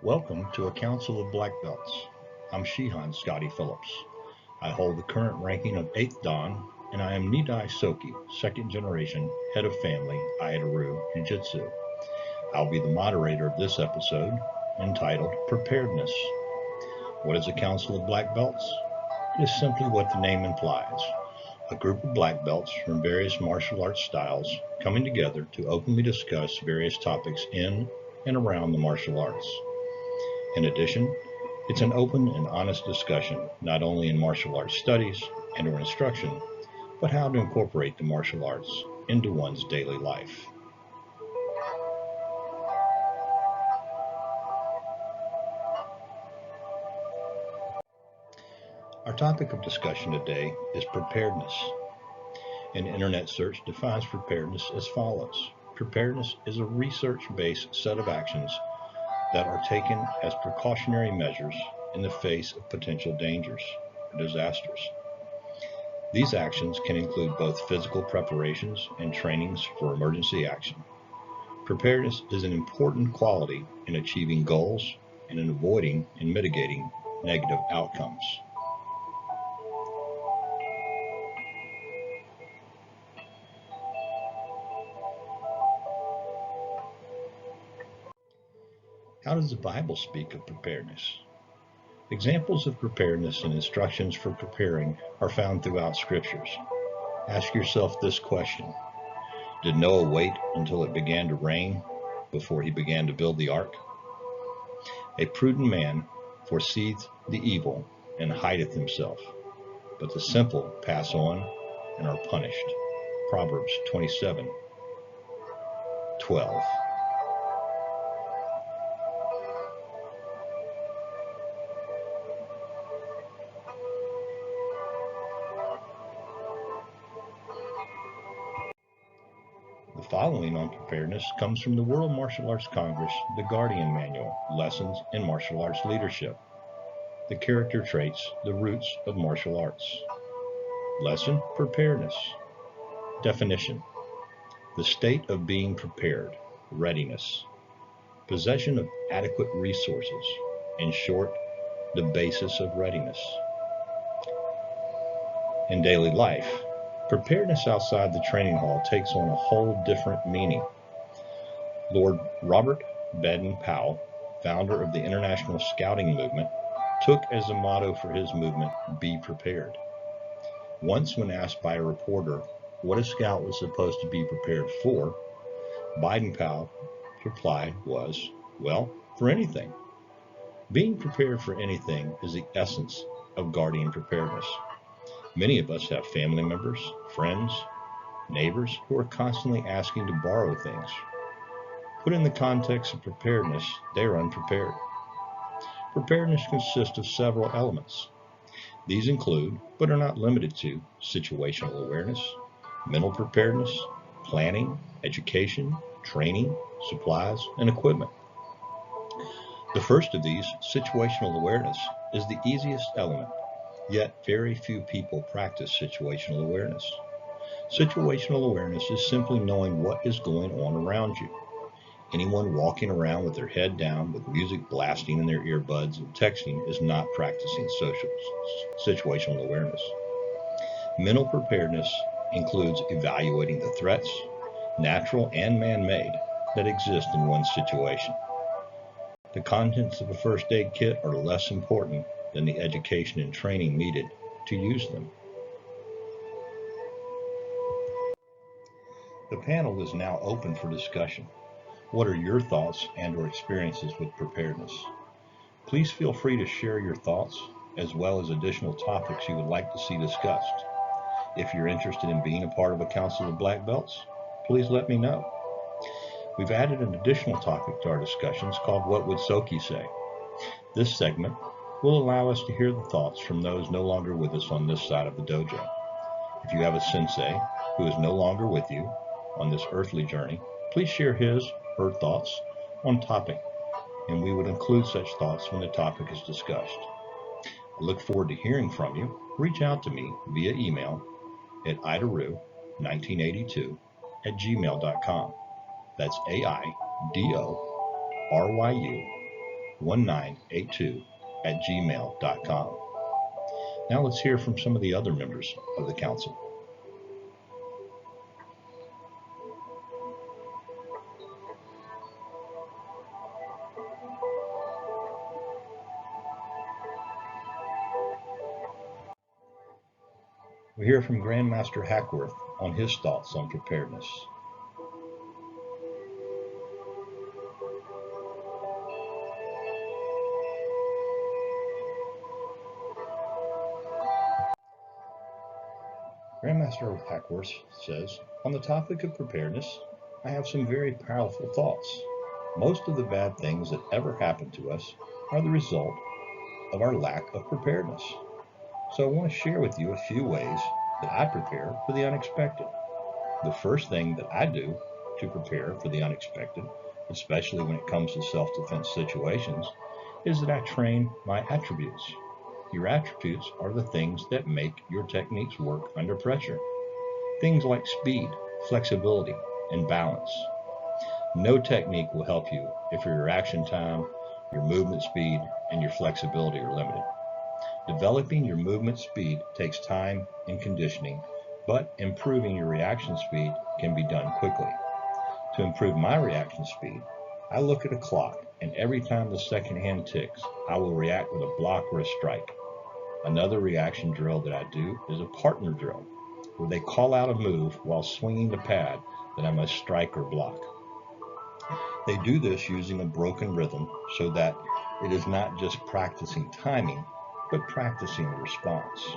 Welcome to a Council of Black Belts. I'm Shihan Scotty Phillips. I hold the current ranking of 8th Dan, and I am Nidai Soki, 2nd generation head of family Aido-Ryu Jiu-Jitsu. I'll be the moderator of this episode, entitled Preparedness. What is a Council of Black Belts? It is simply what the name implies. A group of black belts from various martial arts styles coming together to openly discuss various topics in and around the martial arts. In addition, it's an open and honest discussion, not only in martial arts studies and or instruction, but how to incorporate the martial arts into one's daily life. Our topic of discussion today is preparedness. An internet search defines preparedness as follows. Preparedness is a research-based set of actions that are taken as precautionary measures in the face of potential dangers or disasters. These actions can include both physical preparations and trainings for emergency action. Preparedness is an important quality in achieving goals and in avoiding and mitigating negative outcomes. How does the Bible speak of preparedness? Examples of preparedness and instructions for preparing are found throughout scriptures. Ask yourself this question. Did Noah wait until it began to rain before he began to build the ark? A prudent man foreseeth the evil and hideth himself, but the simple pass on and are punished. Proverbs 27:12. The following on preparedness comes from the World Martial Arts Congress, the Guardian Manual, Lessons in Martial Arts Leadership. The character traits, the roots of martial arts. Lesson, preparedness. Definition, the state of being prepared, readiness. Possession of adequate resources. In short, the basis of readiness. In daily life, preparedness outside the training hall takes on a whole different meaning. Lord Robert Baden-Powell, founder of the International Scouting Movement, took as a motto for his movement, "Be prepared." Once when asked by a reporter what a scout was supposed to be prepared for, Baden-Powell's reply was, well, for anything. Being prepared for anything is the essence of guardian preparedness. Many of us have family members, friends, neighbors who are constantly asking to borrow things. Put in the context of preparedness, they are unprepared. Preparedness consists of several elements. These include, but are not limited to, situational awareness, mental preparedness, planning, education, training, supplies, and equipment. The first of these, situational awareness, is the easiest element. Yet very few people practice situational awareness. Situational awareness is simply knowing what is going on around you. Anyone walking around with their head down with music blasting in their earbuds and texting is not practicing situational awareness. Mental preparedness includes evaluating the threats, natural and man-made, that exist in one's situation. The contents of a first aid kit are less important than the education and training needed to use them. The panel is now open for discussion. What are your thoughts and or experiences with preparedness? Please feel free to share your thoughts as well as additional topics you would like to see discussed. If you're interested in being a part of a Council of Black Belts, please let me know. We've added an additional topic to our discussions called What Would Soki Say? This segment will allow us to hear the thoughts from those no longer with us on this side of the dojo. If you have a sensei who is no longer with you on this earthly journey, please share his, her thoughts on topic, and we would include such thoughts when the topic is discussed. I look forward to hearing from you. Reach out to me via email at aido1982@gmail.com. That's AIDORYU 1982@gmail.com. Now let's hear from some of the other members of the council. We hear from Grandmaster Hackworth on his thoughts on preparedness. Grandmaster Hackworth says, on the topic of preparedness, I have some very powerful thoughts. Most of the bad things that ever happen to us are the result of our lack of preparedness. So I want to share with you a few ways that I prepare for the unexpected. The first thing that I do to prepare for the unexpected, especially when it comes to self-defense situations, is that I train my attributes. Your attributes are the things that make your techniques work under pressure. Things like speed, flexibility, and balance. No technique will help you if your reaction time, your movement speed, and your flexibility are limited. Developing your movement speed takes time and conditioning, but improving your reaction speed can be done quickly. To improve my reaction speed, I look at a clock, and every time the second hand ticks, I will react with a block or a strike. Another reaction drill that I do is a partner drill, where they call out a move while swinging the pad that I must strike or block. They do this using a broken rhythm so that it is not just practicing timing, but practicing the response.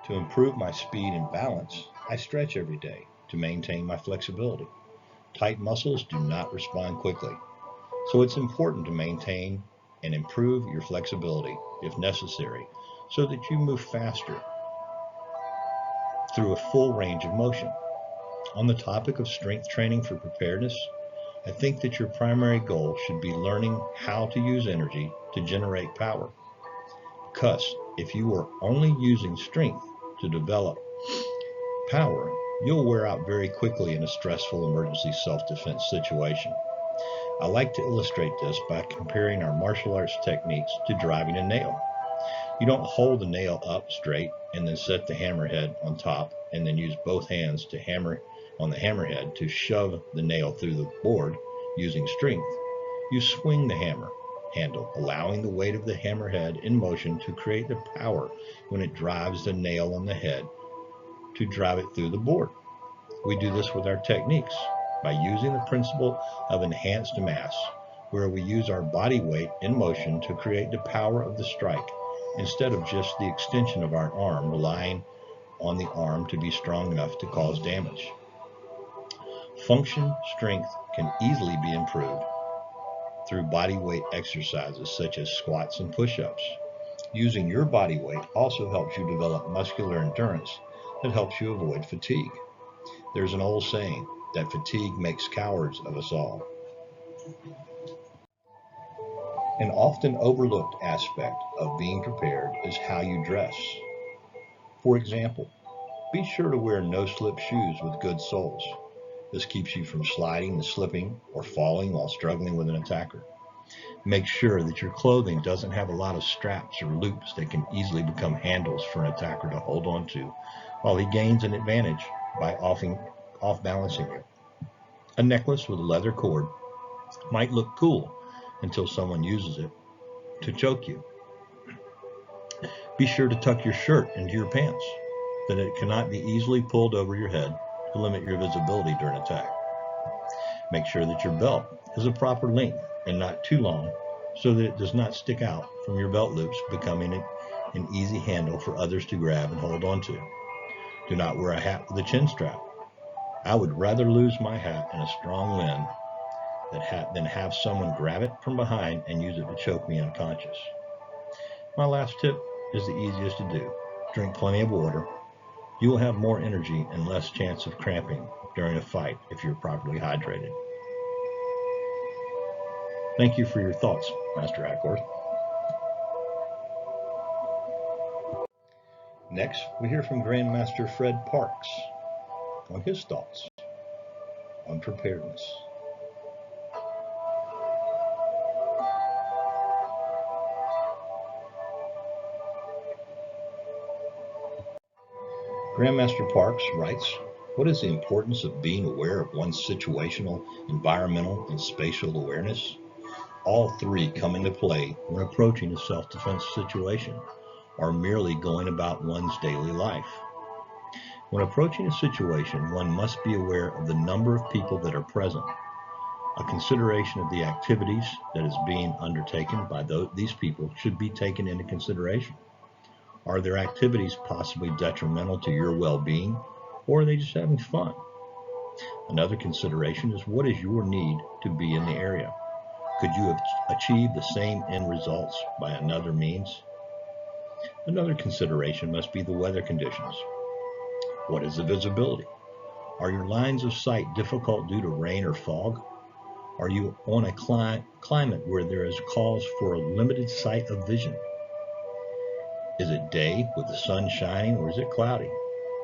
To improve my speed and balance, I stretch every day to maintain my flexibility. Tight muscles do not respond quickly, so it's important to maintain and improve your flexibility if necessary so that you move faster through a full range of motion. On the topic of strength training for preparedness, I think that your primary goal should be learning how to use energy to generate power. Because if you are only using strength to develop power, you'll wear out very quickly in a stressful emergency self-defense situation. I like to illustrate this by comparing our martial arts techniques to driving a nail. You don't hold the nail up straight and then set the hammerhead on top and then use both hands to hammer on the hammerhead to shove the nail through the board using strength. You swing the hammer handle, allowing the weight of the hammerhead in motion to create the power when it drives the nail on the head to drive it through the board. We do this with our techniques by using the principle of enhanced mass, where we use our body weight in motion to create the power of the strike, instead of just the extension of our arm relying on the arm to be strong enough to cause damage. Function strength can easily be improved through body weight exercises such as squats and push-ups. Using your body weight also helps you develop muscular endurance that helps you avoid fatigue. There's an old saying that fatigue makes cowards of us all. An often overlooked aspect of being prepared is how you dress. For example, be sure to wear no-slip shoes with good soles. This keeps you from sliding and slipping or falling while struggling with an attacker. Make sure that your clothing doesn't have a lot of straps or loops that can easily become handles for an attacker to hold on to while he gains an advantage by off-balancing you. A necklace with a leather cord might look cool until someone uses it to choke you. Be sure to tuck your shirt into your pants, that it cannot be easily pulled over your head to limit your visibility during attack. Make sure that your belt is a proper length and not too long so that it does not stick out from your belt loops, becoming an easy handle for others to grab and hold on to. Do not wear a hat with a chin strap. I would rather lose my hat in a strong wind than have someone grab it from behind and use it to choke me unconscious. My last tip is the easiest to do. Drink plenty of water. You will have more energy and less chance of cramping during a fight if you're properly hydrated. Thank you for your thoughts, Master Hackworth. Next, we hear from Grandmaster Fred Parks on his thoughts on preparedness. Grandmaster Parks writes, what is the importance of being aware of one's situational, environmental, and spatial awareness? All three come into play when approaching a self-defense situation or merely going about one's daily life. When approaching a situation, one must be aware of the number of people that are present. A consideration of the activities that is being undertaken by these people should be taken into consideration. Are their activities possibly detrimental to your well-being, or are they just having fun? Another consideration is what is your need to be in the area? Could you have achieved the same end results by another means? Another consideration must be the weather conditions. What is the visibility? Are your lines of sight difficult due to rain or fog? Are you on a climate where there is cause for a limited sight of vision? Is it day with the sun shining, or is it cloudy?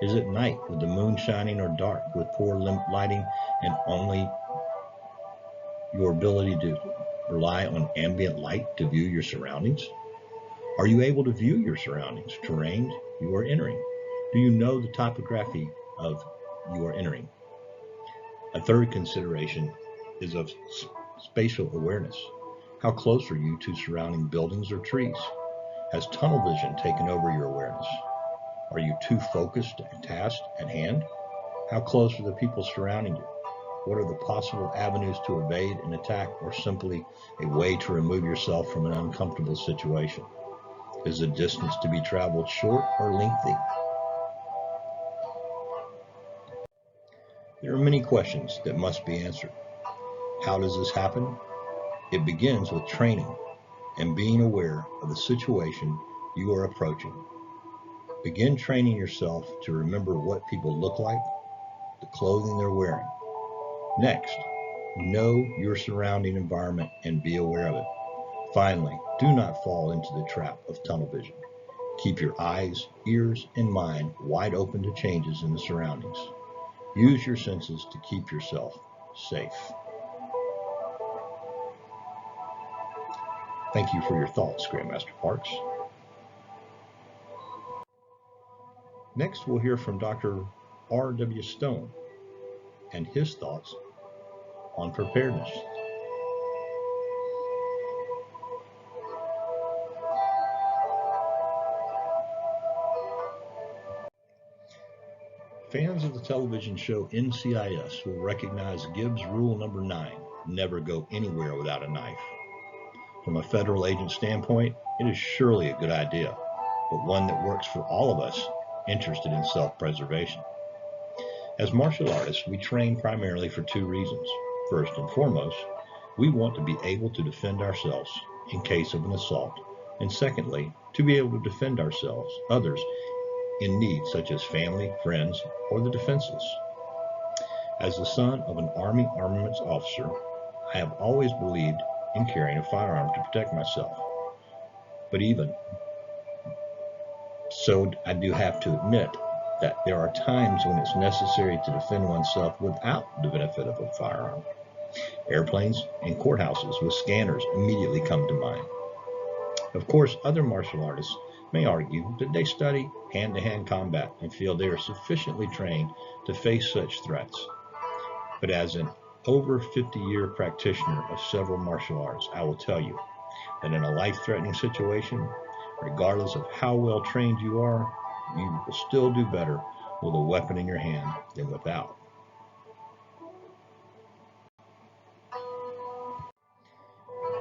Is it night with the moon shining, or dark with poor lighting and only your ability to rely on ambient light to view your surroundings? Are you able to view your surroundings, terrain you are entering? Do you know the topography of you are entering? A third consideration is of spatial awareness. How close are you to surrounding buildings or trees? Has tunnel vision taken over your awareness? Are you too focused and tasked at hand? How close are the people surrounding you? What are the possible avenues to evade an attack, or simply a way to remove yourself from an uncomfortable situation? Is the distance to be traveled short or lengthy? There are many questions that must be answered. How does this happen? It begins with training and being aware of the situation you are approaching. Begin training yourself to remember what people look like, the clothing they're wearing. Next, know your surrounding environment and be aware of it. Finally, do not fall into the trap of tunnel vision. Keep your eyes, ears, and mind wide open to changes in the surroundings. Use your senses to keep yourself safe. Thank you for your thoughts, Grandmaster Parks. Next, we'll hear from Dr. R.W. Stone and his thoughts on preparedness. Fans of the television show NCIS will recognize Gibbs' rule number 9, never go anywhere without a knife. From a federal agent standpoint, it is surely a good idea, but one that works for all of us interested in self-preservation. As martial artists, we train primarily for two reasons. First and foremost, we want to be able to defend ourselves in case of an assault, and secondly, to be able to defend ourselves, others in need, such as family, friends, or the defenseless. As the son of an Army armaments officer, I have always believed in carrying a firearm to protect myself. But even so, I do have to admit that there are times when it's necessary to defend oneself without the benefit of a firearm. Airplanes and courthouses with scanners immediately come to mind. Of course, other martial artists may argue that they study hand-to-hand combat and feel they are sufficiently trained to face such threats. But as an over 50-year practitioner of several martial arts, I will tell you that in a life-threatening situation, regardless of how well trained you are, you will still do better with a weapon in your hand than without.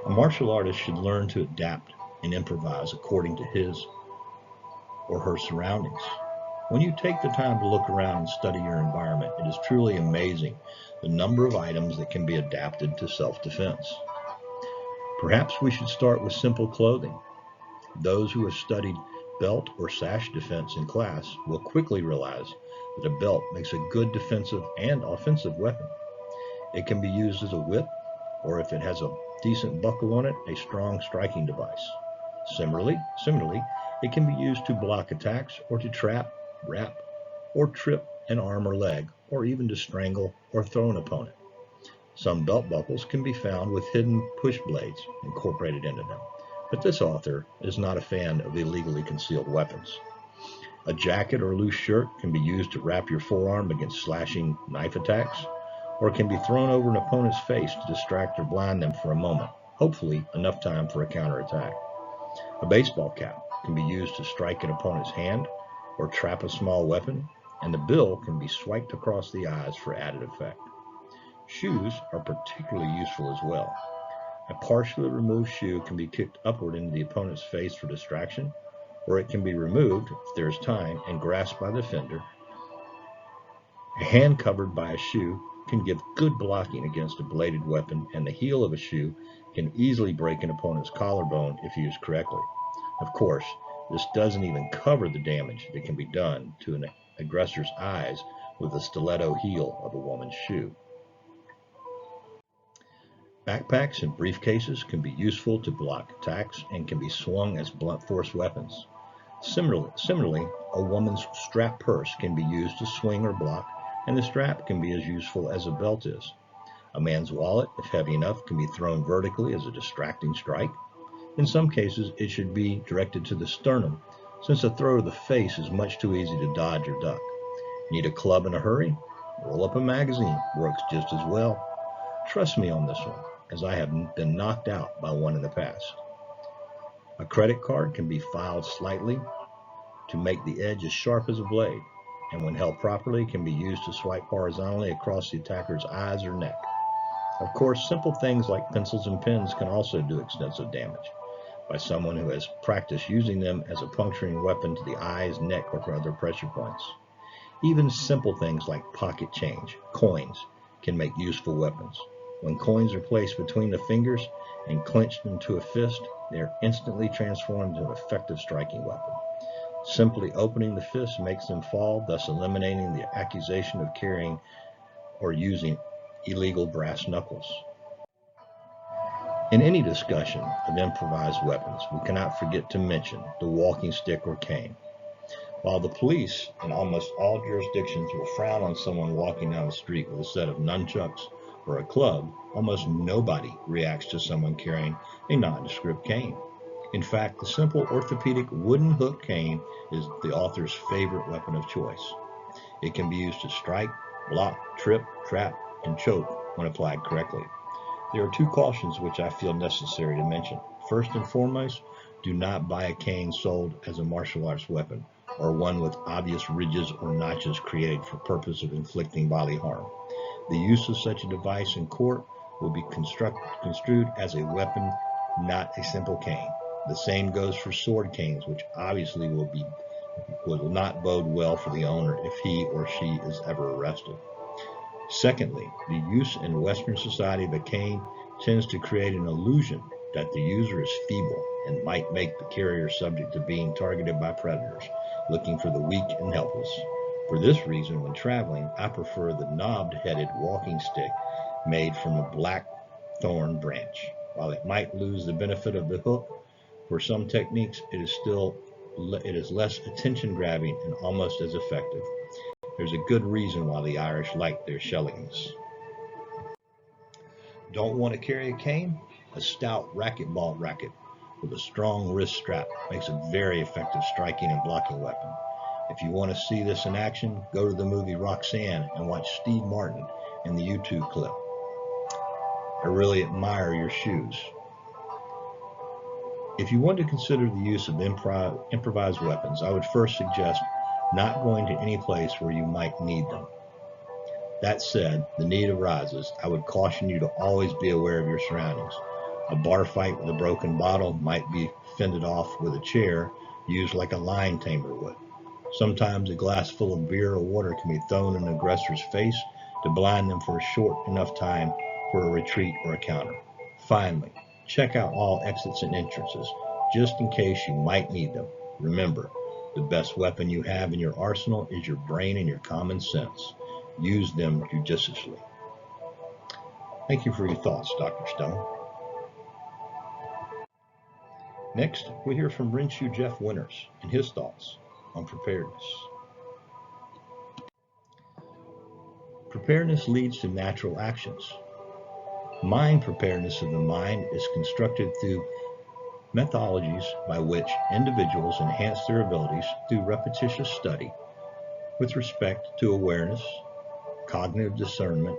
A martial artist should learn to adapt and improvise according to his or her surroundings. When you take the time to look around and study your environment, it is truly amazing the number of items that can be adapted to self-defense. Perhaps we should start with simple clothing. Those who have studied belt or sash defense in class will quickly realize that a belt makes a good defensive and offensive weapon. It can be used as a whip, or if it has a decent buckle on it, a strong striking device. Similarly, it can be used to block attacks or to trap, wrap, or trip an arm or leg, or even to strangle or throw an opponent. Some belt buckles can be found with hidden push blades incorporated into them, but this author is not a fan of illegally concealed weapons. A jacket or loose shirt can be used to wrap your forearm against slashing knife attacks, or it can be thrown over an opponent's face to distract or blind them for a moment, hopefully enough time for a counterattack. A baseball cap can be used to strike an opponent's hand or trap a small weapon, and the bill can be swiped across the eyes for added effect. Shoes are particularly useful as well. A partially removed shoe can be kicked upward into the opponent's face for distraction, or it can be removed, if there is time, and grasped by the defender. A hand covered by a shoe can give good blocking against a bladed weapon, and the heel of a shoe can easily break an opponent's collarbone if used correctly. Of course, this doesn't even cover the damage that can be done to an aggressor's eyes with the stiletto heel of a woman's shoe. Backpacks and briefcases can be useful to block attacks and can be swung as blunt force weapons. Similarly, a woman's strap purse can be used to swing or block, and the strap can be as useful as a belt is. A man's wallet, if heavy enough, can be thrown vertically as a distracting strike. In some cases, it should be directed to the sternum, since a throw to the face is much too easy to dodge or duck. Need a club in a hurry? Roll up a magazine, works just as well. Trust me on this one, as I have been knocked out by one in the past. A credit card can be filed slightly to make the edge as sharp as a blade, and when held properly can be used to swipe horizontally across the attacker's eyes or neck. Of course, simple things like pencils and pens can also do extensive damage by someone who has practiced using them as a puncturing weapon to the eyes, neck, or other pressure points. Even simple things like pocket change, coins, can make useful weapons. When coins are placed between the fingers and clenched into a fist, they are instantly transformed into an effective striking weapon. Simply opening the fist makes them fall, thus eliminating the accusation of carrying or using illegal brass knuckles. In any discussion of improvised weapons, we cannot forget to mention the walking stick or cane. While the police in almost all jurisdictions will frown on someone walking down the street with a set of nunchucks or a club, almost nobody reacts to someone carrying a nondescript cane. In fact, the simple orthopedic wooden hook cane is the author's favorite weapon of choice. It can be used to strike, block, trip, trap, and choke when applied correctly. There are two cautions which I feel necessary to mention. First and foremost, do not buy a cane sold as a martial arts weapon, or one with obvious ridges or notches created for purpose of inflicting bodily harm. The use of such a device in court will be construed as a weapon, not a simple cane. The same goes for sword canes, which obviously will not bode well for the owner if he or she is ever arrested. Secondly, the use in Western society of a cane tends to create an illusion that the user is feeble and might make the carrier subject to being targeted by predators looking for the weak and helpless. For this reason, when traveling, I prefer the knobbed-headed walking stick made from a blackthorn branch. While it might lose the benefit of the hook, for some techniques it is less attention-grabbing and almost as effective. There's a good reason why the Irish like their shillings. Don't want to carry a cane? A stout racquetball racket with a strong wrist strap makes a very effective striking and blocking weapon. If you want to see this in action, go to the movie Roxanne and watch Steve Martin in the YouTube clip. I really admire your shoes. If you want to consider the use of improvised weapons, I would first suggest not going to any place where you might need them. That said, the need arises. I would caution you to always be aware of your surroundings. A bar fight with a broken bottle might be fended off with a chair used like a lion tamer would. Sometimes a glass full of beer or water can be thrown in an aggressor's face to blind them for a short enough time for a retreat or a counter. Finally, check out all exits and entrances, just in case you might need them. Remember, the best weapon you have in your arsenal is your brain and your common sense. Use them judiciously. Thank you for your thoughts, Dr. Stone. Next, we hear from Renshu Jeff Winters and his thoughts on preparedness. Preparedness leads to natural actions. Mind preparedness of the mind is constructed through methodologies by which individuals enhance their abilities through repetitious study with respect to awareness, cognitive discernment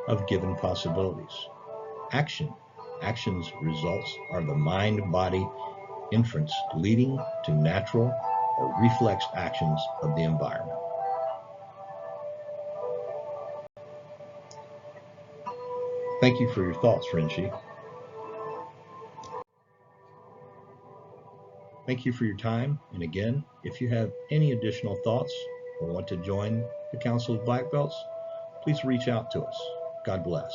of given possibilities. Action's results are the mind-body inference leading to natural or reflex actions of the environment. Thank you for your thoughts, Renshi. Thank you for your time. And again, if you have any additional thoughts or want to join the Council of Black Belts, please reach out to us. God bless.